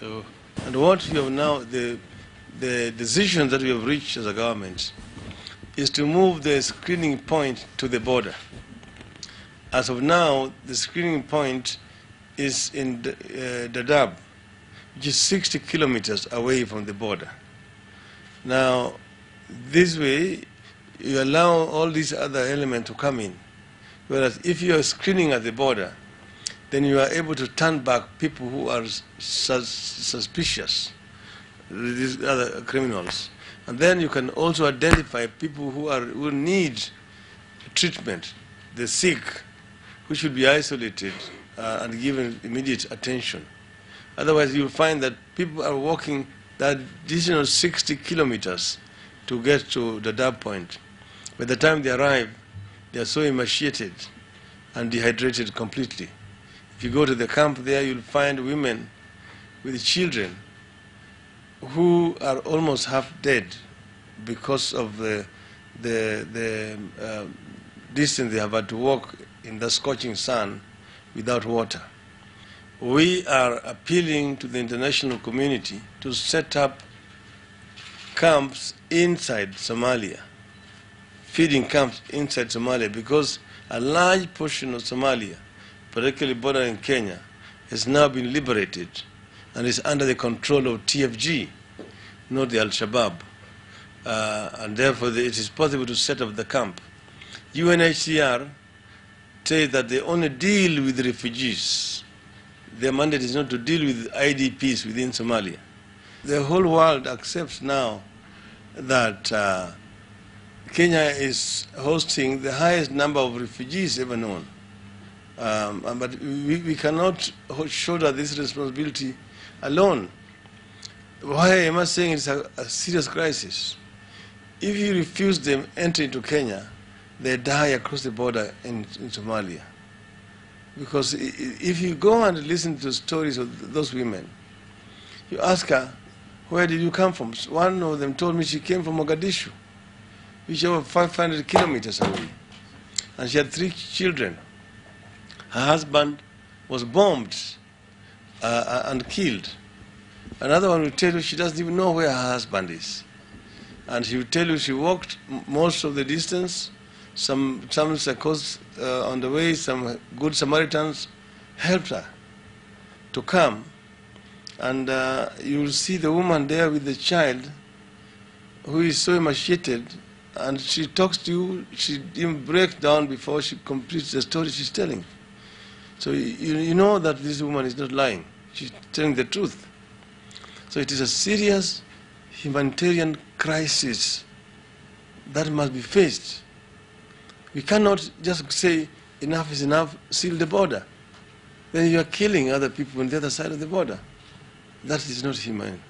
So, and what you have now, the decision that we have reached as a government is to move the screening point to the border. As of now, the screening point is in Dadaab, which is 60 kilometers away from the border. Now, this way, you allow all these other elements to come in. Whereas if you are screening at the border, then you are able to turn back people who are suspicious, these other criminals. And then you can also identify people who need treatment, the sick, who should be isolated and given immediate attention. Otherwise, you'll find that people are walking that additional 60 kilometers to get to the Dadaab point. By the time they arrive, they are so emaciated and dehydrated completely. If you go to the camp there, you'll find women with children who are almost half dead because of the distance they have had to walk in the scorching sun without water. We are appealing to the international community to set up camps inside Somalia, feeding camps inside Somalia, because a large portion of Somalia, particularly bordering Kenya, has now been liberated and is under the control of TFG, not the Al-Shabaab. And therefore it is possible to set up the camp. UNHCR says that they only deal with refugees. Their mandate is not to deal with IDPs within Somalia. The whole world accepts now that Kenya is hosting the highest number of refugees ever known. But we cannot shoulder this responsibility alone. Why am I saying it's a serious crisis? If you refuse them entry into Kenya, they die across the border in Somalia. Because if you go and listen to stories of those women, you ask her, where did you come from? One of them told me she came from Mogadishu, which is over 500 kilometers away. And she had 3 children. Her husband was bombed and killed. Another one will tell you she doesn't even know where her husband is. And she will tell you she walked most of the distance. Some coast on the way, some good Samaritans helped her to come. And you will see the woman there with the child who is so emaciated, and she talks to you, she even breaks down before she completes the story she's telling. So you know that this woman is not lying. She's telling the truth. So it is a serious humanitarian crisis that must be faced. We cannot just say, enough is enough, seal the border. Then you are killing other people on the other side of the border. That is not humane.